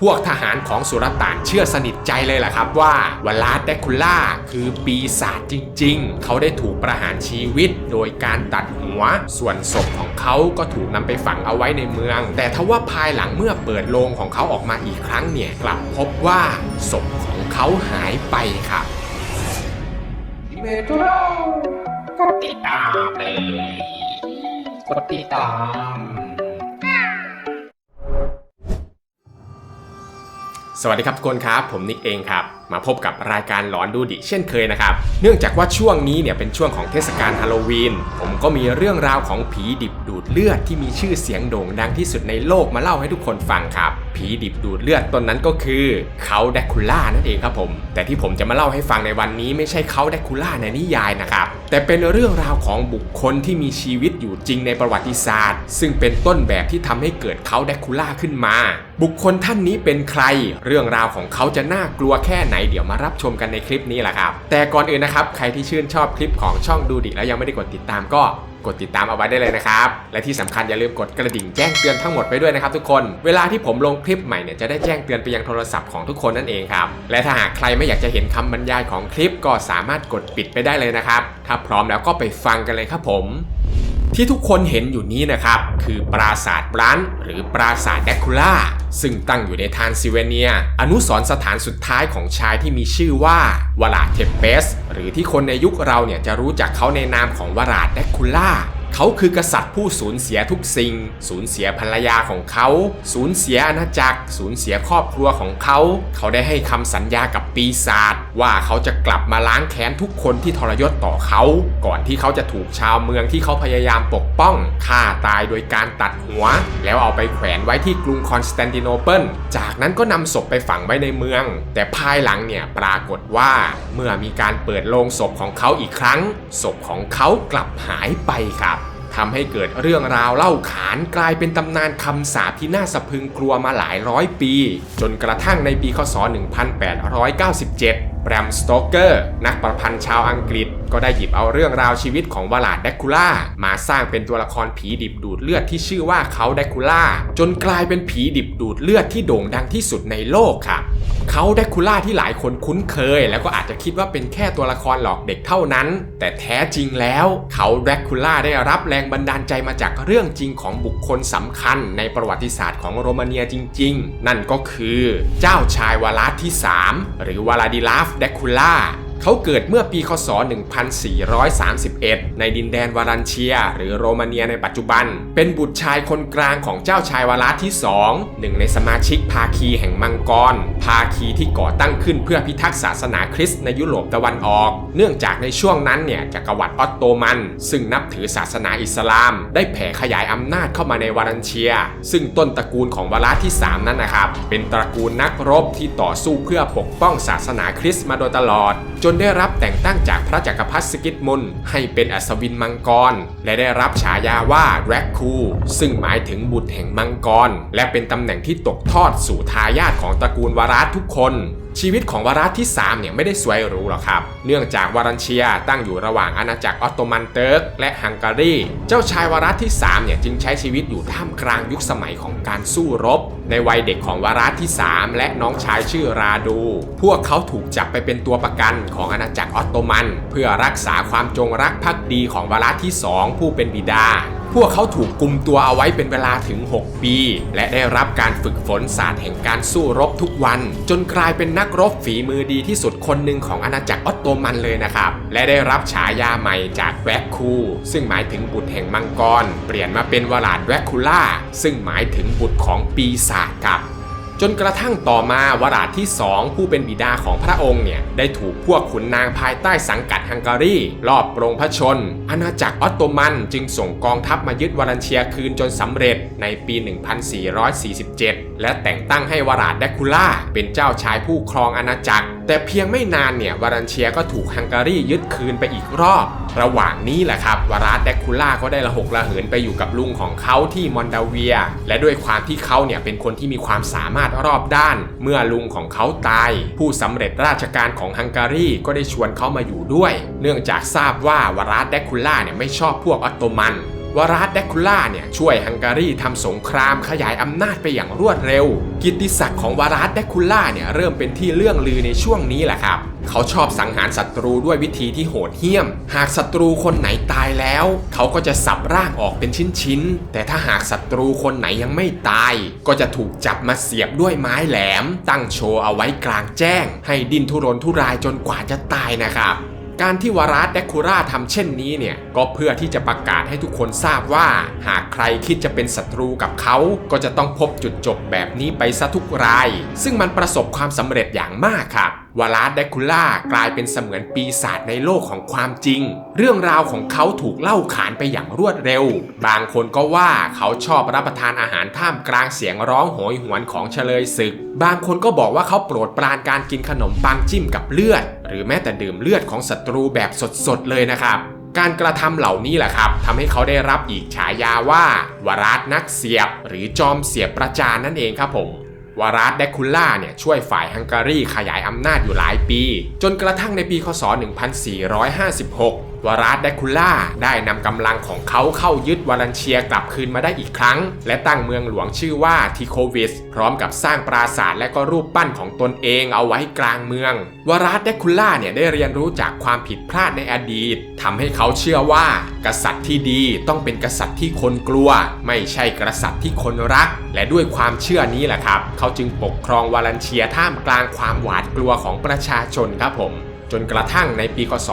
พวกทหารของสุลต่านเชื่อสนิทใจเลยล่ะครับว่าวลาดแดคูล่าคือปีศาจจริงๆเขาได้ถูกประหารชีวิตโดยการตัดหัวส่วนศพของเขาก็ถูกนำไปฝังเอาไว้ในเมืองแต่ทว่าภายหลังเมื่อเปิดโลงของเขาออกมาอีกครั้งเนี่ยกลับพบว่าศพของเขาหายไปครับเมโทรกดติดตามเลยกดติดตาม สวัสดีครับทุกคนครับผมนิกเองครับมาพบกับรายการหลอนดูดิเช่นเคยนะครับเนื่องจากว่าช่วงนี้เนี่ยเป็นช่วงของเทศกาลฮาโลวีนผมก็มีเรื่องราวของผีดิบดูดเลือดที่มีชื่อเสียงโด่งดังที่สุดในโลกมาเล่าให้ทุกคนฟังครับผีดิบดูดเลือดตนนั้นก็คือเขาแดคูล่านั่นเองครับผมแต่ที่ผมจะมาเล่าให้ฟังในวันนี้ไม่ใช่เขาแดคูล่าในนิยายนะครับแต่เป็นเรื่องราวของบุคคลที่มีชีวิตอยู่จริงในประวัติศาสตร์ซึ่งเป็นต้นแบบที่ทำให้เกิดเขาแดคูล่าขึ้นมาบุคคลท่านนี้เป็นใครเรื่องราวของเขาจะน่ากลัวแค่ไหนเดี๋ยวมารับชมกันในคลิปนี้แหละครับแต่ก่อนอื่นนะครับใครที่ชื่นชอบคลิปของช่องดูดิแล้วยังไม่ได้กดติดตามก็กดติดตามเอาไว้ได้เลยนะครับและที่สำคัญอย่าลืมกดกระดิ่งแจ้งเตือนทั้งหมดไปด้วยนะครับทุกคนเวลาที่ผมลงคลิปใหม่เนี่ยจะได้แจ้งเตือนไปยังโทรศัพท์ของทุกคนนั่นเองครับและถ้าหากใครไม่อยากจะเห็นคำบรรยายของคลิปก็สามารถกดปิดไปได้เลยนะครับถ้าพร้อมแล้วก็ไปฟังกันเลยครับผมที่ทุกคนเห็นอยู่นี้นะครับคือปราสาทบรันหรือปราสาทแดคูล่าซึ่งตั้งอยู่ในทรานซิลเวเนียอนุสรณ์สถานสุดท้ายของชายที่มีชื่อว่าวลาดเทปเปสหรือที่คนในยุคเราเนี่ยจะรู้จักเขาในนามของวลาดแดคูล่าเขาคือกษัตริย์ผู้สูญเสียทุกสิ่งสูญเสียภรรยาของเขาสูญเสียอาณาจักรสูญเสียครอบครัวของเขาได้ให้คำสัญญากับปีศาจว่าเขาจะกลับมาล้างแค้นทุกคนที่ทรยศต่อเขาก่อนที่เขาจะถูกชาวเมืองที่เขาพยายามปกป้องฆ่าตายโดยการตัดหัวแล้วเอาไปแขวนไว้ที่กรุงคอนสแตนติโนเปิลจากนั้นก็นำศพไปฝังไว้ในเมืองแต่ภายหลังเนี่ยปรากฏว่าเมื่อมีการเปิดโลงศพของเขาอีกครั้งศพของเขากลับหายไปครับทำให้เกิดเรื่องราวเล่าขานกลายเป็นตำนานคำสาปที่น่าสะพรึงกลัวมาหลายร้อยปีจนกระทั่งในปีคศ 1897 แบรม สโตเกอร์นักประพันธ์ชาวอังกฤษก็ได้หยิบเอาเรื่องราวชีวิตของวลาดแดคูล่ามาสร้างเป็นตัวละครผีดิบดูดเลือดที่ชื่อว่าเขาแดคูล่าจนกลายเป็นผีดิบดูดเลือดที่โด่งดังที่สุดในโลกค่ะเขาแดคูล่าที่หลายคนคุ้นเคยแล้วก็อาจจะคิดว่าเป็นแค่ตัวละครหลอกเด็กเท่านั้นแต่แท้จริงแล้วเขาแดคูล่าได้รับแรงบันดาลใจมาจากเรื่องจริงของบุคคลสำคัญในประวัติศาสตร์ของโรมาเนียจริงๆนั่นก็คือเจ้าชายวลาดที่3หรือวลาดิลาฟแดคูล่าเขาเกิดเมื่อปีคศ 1431 ในดินแดนวารันเชียหรือโรมาเนียในปัจจุบันเป็นบุตรชายคนกลางของเจ้าชายวลาดที่2หนึ่งในสมาชิกภาคีแห่งมังกรภาคีที่ก่อตั้งขึ้นเพื่อพิทักษ์ศาสนาคริสต์ในยุโรปตะวันออกเนื่องจากในช่วงนั้นเนี่ยจักรวรรดิออตโตมันซึ่งนับถือศาสนาอิสลามได้แผ่ขยายอำนาจเข้ามาในวารันเชียซึ่งต้นตระกูลของวลาดที่3นั้นนะครับเป็นตระกูลนักรบที่ต่อสู้เพื่อปกป้องศาสนาคริสต์มาโดยตลอดจนได้รับแต่งตั้งจากพระจักรพรรดิสกิทมุนให้เป็นอัศวินมังกรและได้รับฉายาว่าแดร็กคูซึ่งหมายถึงบุตรแห่งมังกรและเป็นตำแหน่งที่ตกทอดสู่ทายาทของตระกูลวาราดทุกคนชีวิตของวาราดที่3เนี่ยไม่ได้สวยหรูหรอกครับเนื่องจากวารันเชียตั้งอยู่ระหว่างอาณาจักรออตโตมันเติร์กและฮังการีเจ้าชายวาราดที่3เนี่ยจึงใช้ชีวิตอยู่ท่ามกลางยุคสมัยของการสู้รบในวัยเด็กของวาราดที่3และน้องชายชื่อราดูพวกเขาถูกจับไปเป็นตัวประกันของอาณาจักรออตโตมันเพื่อรักษาความจงรักภักดีของวาราดที่2ผู้เป็นบิดาพวกเขาถูกกุมตัวเอาไว้เป็นเวลาถึง6ปีและได้รับการฝึกฝนศาสตร์แห่งการสู้รบทุกวันจนกลายเป็นนักรบฝีมือดีที่สุดคนหนึ่งของอาณาจักรออตโตมันเลยนะครับและได้รับฉายาใหม่จากแดร็กคูซึ่งหมายถึงบุตรแห่งมังกรเปลี่ยนมาเป็นวลาดแดร็กคูล่าซึ่งหมายถึงบุตรของปีศาจครับจนกระทั่งต่อมาวลาดที่2ผู้เป็นบิดาของพระองค์เนี่ยได้ถูกพวกขุนนางภายใต้สังกัดฮังการีลอบปรงพระชนอาณาจักรออตโตมันจึงส่งกองทัพมายึดวารันเชียคืนจนสำเร็จในปี 1447 และแต่งตั้งให้วลาดแดคูล่าเป็นเจ้าชายผู้ครองอาณาจักรแต่เพียงไม่นานเนี่ยวารันเชียก็ถูกฮังการียึดคืนไปอีกรอบระหว่างนี้แหละครับวลาดแดคูล่าก็ได้ระหกระเหินไปอยู่กับลุงของเขาที่มอนดาเวียและด้วยความที่เขาเนี่ยเป็นคนที่มีความสามารถรอบด้านเมื่อลุงของเขาตายผู้สำเร็จราชการของฮังการีก็ได้ชวนเขามาอยู่ด้วยเนื่องจากทราบว่าวลาดแดคูล่าเนี่ยไม่ชอบพวกออตโตมัน วราดแดคูล่าเนี่ยช่วยฮังการีทำสงครามขยายอำนาจไปอย่างรวดเร็วกิตติศักดิ์ของวราดแดคูล่าเนี่ยเริ่มเป็นที่เลื่องลือในช่วงนี้แหละครับเขาชอบสังหารศัตรูด้วยวิธีที่โหดเหี้ยมหากศัตรูคนไหนตายแล้วเขาก็จะสับร่างออกเป็นชิ้นๆแต่ถ้าหากศัตรูคนไหนยังไม่ตายก็จะถูกจับมาเสียบด้วยไม้แหลมตั้งโชว์เอาไว้กลางแจ้งให้ดิ้นทุรนทุรายจนกว่าจะตายนะครับการที่วราดแดคูล่าทำเช่นนี้เนี่ยก็เพื่อที่จะประกาศให้ทุกคนทราบว่าหากใครคิดจะเป็นศัตรูกับเขาก็จะต้องพบจุดจบแบบนี้ไปซะทุกรายซึ่งมันประสบความสำเร็จอย่างมากครับวราดแดคูล่ากลายเป็นเสมือนปีศาจในโลกของความจริงเรื่องราวของเขาถูกเล่าขานไปอย่างรวดเร็วบางคนก็ว่าเขาชอบรับประทานอาหารท่ามกลางเสียงร้องโหยหวนของเฉลยศึกบางคนก็บอกว่าเขาโปรดปรานการกินขนมปังจิ้มกับเลือดหรือแม้แต่ดื่มเลือดของศัตรูแบบสดๆเลยนะครับการกระทำเหล่านี้แหละครับทำให้เขาได้รับอีกฉายาว่าวราดนักเสียบหรือจอมเสียบประจานนั่นเองครับผมวราดแดคูล่าเนี่ยช่วยฝ่ายฮังการีขยายอำนาจอยู่หลายปีจนกระทั่งในปีคศ 1456 วราดแดคูล่าได้นำกำลังของเขาเข้ายึดวาลันเชียกลับคืนมาได้อีกครั้งและตั้งเมืองหลวงชื่อว่าทิโควิสพร้อมกับสร้างปราสาทและก็รูปปั้นของตนเองเอาไว้กลางเมืองวราดแดคูล่าเนี่ยได้เรียนรู้จากความผิดพลาดในอดีตทำให้เขาเชื่อว่ากษัตริย์ที่ดีต้องเป็นกษัตริย์ที่คนกลัวไม่ใช่กษัตริย์ที่คนรักและด้วยความเชื่อนี้แหละครับเขาจึงปกครองวาลันเชียท่ามกลางความหวาดกลัวของประชาชนครับผมจนกระทั่งในปีคศ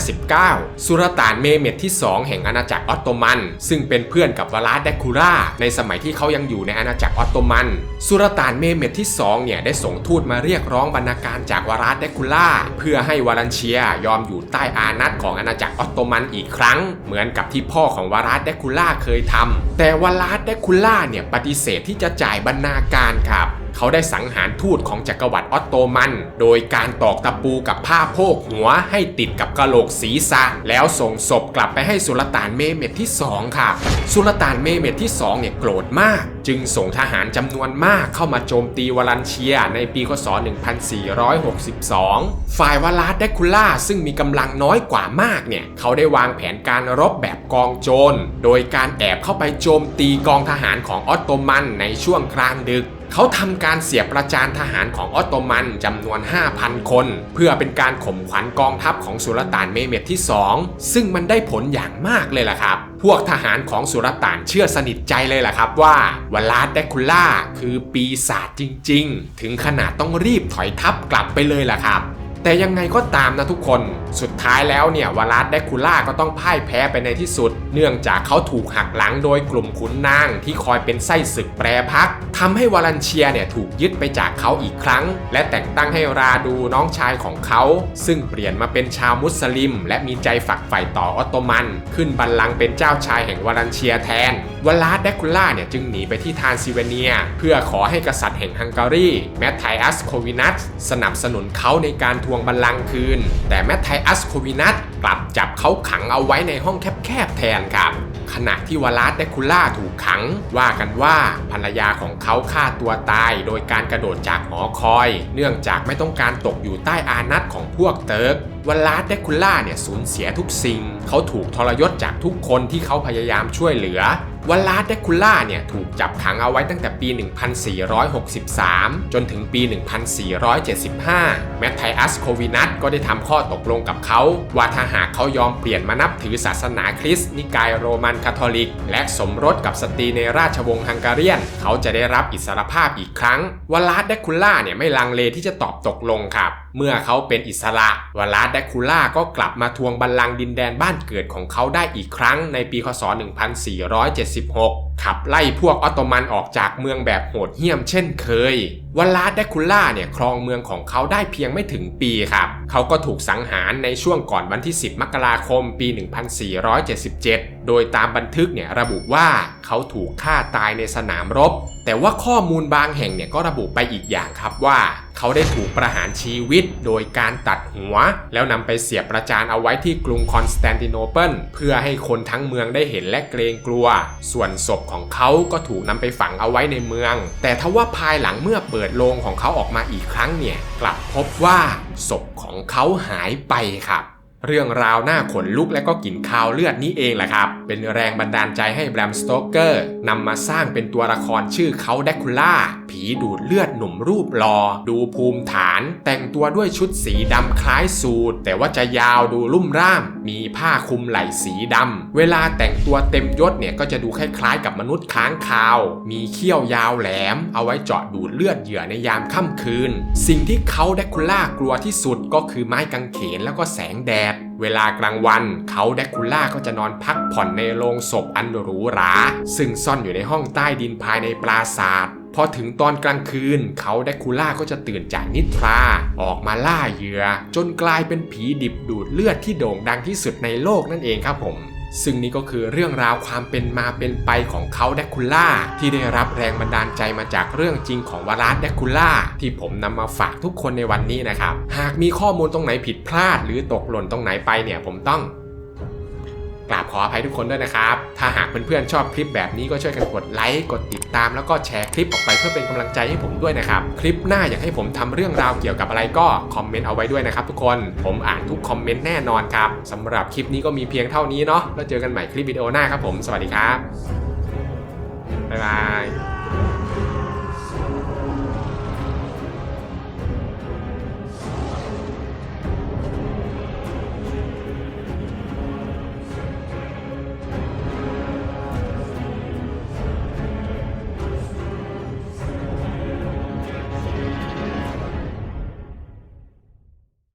1459 สุลต่านเมเหม็ดที่ 2 แห่งอาณาจักรออตโตมันซึ่งเป็นเพื่อนกับวราดแดคูล่าในสมัยที่เขายังอยู่ในอาณาจักรออตโตมันสุลต่านเมเหม็ดที่ 2 เนี่ยได้ส่งทูตมาเรียกร้องบรรณาการจากวราดแดคูล่าเพื่อให้วาลันเชียยอมอยู่ใต้อานัตของอาณาจักรออตโตมันอีกครั้งเหมือนกับที่พ่อของวราดแดคูล่าเคยทำแต่วราดแดคูล่าเนี่ยปฏิเสธที่จะจ่ายบรรณาการครับเขาได้สังหารทูตของจักรวรรดิออตโตมันโดยการตอกตะปูกับผ้าโพกหัวให้ติดกับกะโหลกศีรษะแล้วส่งศพกลับไปให้สุลต่านเมเหม็ดที่ 2 ครับสุลต่านเมเหม็ดที่ 2 เนี่ยโกรธมากจึงส่งทหารจำนวนมากเข้ามาโจมตีวาลันเชียในปีคศ 1462 ฝ่ายวราดแดคูล่าซึ่งมีกำลังน้อยกว่ามากเนี่ยเขาได้วางแผนการรบแบบกองโจรโดยการแอบเข้าไปโจมตีกองทหารของออตโตมันในช่วงกลางดึกเขาทำการเสียประจานทหารของออตโตมันจำนวน 5,000 คนเพื่อเป็นการข่มขวัญกองทัพของสุลต่านเมเหม็ดที่ 2ซึ่งมันได้ผลอย่างมากเลยล่ะครับพวกทหารของสุลต่านเชื่อสนิทใจเลยล่ะครับว่าวราดแดคูล่าคือปีศาจจริงๆถึงขนาดต้องรีบถอยทัพกลับไปเลยล่ะครับแต่ยังไงก็ตามนะทุกคนสุดท้ายแล้วเนี่ยวราดแดคูล่าก็ต้องพ่ายแพ้ไปในที่สุดเนื่องจากเขาถูกหักหลังโดยกลุ่มขุนนางที่คอยเป็นไส้ศึกแปรพักทำให้วาลันเชียเนี่ยถูกยึดไปจากเขาอีกครั้งและแต่งตั้งให้ราดูน้องชายของเขาซึ่งเปลี่ยนมาเป็นชาวมุสลิมและมีใจฝักใฝ่ต่อออตโตมันขึ้นบัลลังก์เป็นเจ้าชายแห่งวาลันเชียแทนวราดแดคูล่าเนี่ยจึงหนีไปที่ทรานซิลเวเนียเพื่อขอให้กษัตริย์แห่งฮังการีแมทไทอัสโควินัสสนับสนุนเขาในการทวงบัลลังก์คืนแต่แมทไทอัสโควินัสกลับจับเขาขังเอาไว้ในห้องแคบๆแทนครับขณะที่วราดแดคูล่าถูกขังว่ากันว่าภรรยาของเขาฆ่าตัวตายโดยการกระโดดจากหอคอยเนื่องจากไม่ต้องการตกอยู่ใต้อานัตของพวกเติร์กวราดแดคูล่าเนี่ยสูญเสียทุกสิ่งเขาถูกทรยศจากทุกคนที่เขาพยายามช่วยเหลือวราดแดคูล่าเนี่ยถูกจับขังเอาไว้ตั้งแต่ปี 1463 จนถึงปี 1475 แมทไทอัสโควินัสก็ได้ทำข้อตกลงกับเขาว่าถ้าหากเขายอมเปลี่ยนมานับถือศาสนาคริสต์นิกายโรมันคาทอลิกและสมรสกับสตรีในราชวงศ์ฮังการีเขาจะได้รับอิสรภาพอีกครั้งวราดแดคูล่าเนี่ยไม่ลังเลที่จะตอบตกลงครับเมื่อเขาเป็นอิสระวราดแดคูล่าก็กลับมาทวงบัลลังก์ดินแดนบ้านเกิดของเขาได้อีกครั้งในปีคศ 1476 ขับไล่พวกออตโตมันออกจากเมืองแบบโหดเหี้ยมเช่นเคยวราดแดคูล่าเนี่ยครองเมืองของเขาได้เพียงไม่ถึงปีครับเขาก็ถูกสังหารในช่วงก่อนวันที่ 10 มกราคม ปี 1477 โดยตามบันทึกเนี่ยระบุว่าเขาถูกฆ่าตายในสนามรบแต่ว่าข้อมูลบางแห่งเนี่ยก็ระบุไปอีกอย่างครับว่าเขาได้ถูกประหารชีวิตโดยการตัดหัวแล้วนำไปเสียบประจานเอาไว้ที่กรุงคอนสแตนติโนเปิลเพื่อให้คนทั้งเมืองได้เห็นและเกรงกลัวส่วนศพของเขาก็ถูกนำไปฝังเอาไว้ในเมืองแต่ทว่าภายหลังเมื่อเปิดโลงของเขาออกมาอีกครั้งเนี่ยกลับพบว่าศพของเขาหายไปครับ เรื่องราวหน้าขนลุกและก็กลิ่นคาวเลือดนี้เองแหละครับเป็นแรงบันดาลใจให้แบรม สโตเกอร์นำมาสร้างเป็นตัวละครชื่อเขาแดคูล่าผีดูดเลือดหนุ่มรูปหล่อดูภูมิฐานแต่งตัวด้วยชุดสีดำคล้ายสูทแต่ว่าจะยาวดูลุ่มร่ามมีผ้าคลุมไหล่สีดำเวลาแต่งตัวเต็มยศเนี่ยก็จะดูคล้ายๆกับมนุษย์ค้างคาวมีเขี้ยวยาวแหลมเอาไว้เจาะดูดเลือดเหยื่อในยามค่ำคืนสิ่งที่เขาแดคูล่ากลัวที่สุดก็คือไม้กางเขนแล้วก็แสงแดดเวลากลางวันเขาแดคูล่าก็จะนอนพักผ่อนในโรงศพอันหรูหราซึ่งซ่อนอยู่ในห้องใต้ดินภายในปราสาทพอถึงตอนกลางคืนเขาแดคูล่าก็จะตื่นจากนิทราออกมาล่าเหยื่อจนกลายเป็นผีดิบดูดเลือดที่โด่งดังที่สุดในโลกนั่นเองครับผมซึ่งนี่ก็คือเรื่องราวความเป็นมาเป็นไปของเขาแดคูล่าที่ได้รับแรงบันดาลใจมาจากเรื่องจริงของวาลาสแดคูล่าที่ผมนำมาฝากทุกคนในวันนี้นะครับหากมีข้อมูลตรงไหนผิดพลาดหรือตกหล่นตรงไหนไปเนี่ยผมต้องกราบขออภัยทุกคนด้วยนะครับถ้าหากเพื่อนๆชอบคลิปแบบนี้ก็ช่วยกันกดไลค์กดติดตามแล้วก็แชร์คลิปออกไปเพื่อเป็นกำลังใจให้ผมด้วยนะครับคลิปหน้าอยากให้ผมทำเรื่องราวเกี่ยวกับอะไรก็คอมเมนต์เอาไว้ด้วยนะครับทุกคนผมอ่านทุกคอมเมนต์แน่นอนครับสำหรับคลิปนี้ก็มีเพียงเท่านี้เนาะแล้วเจอกันใหม่คลิปวิดีโอหน้าครับผมสวัสดีครับบ๊ายบาย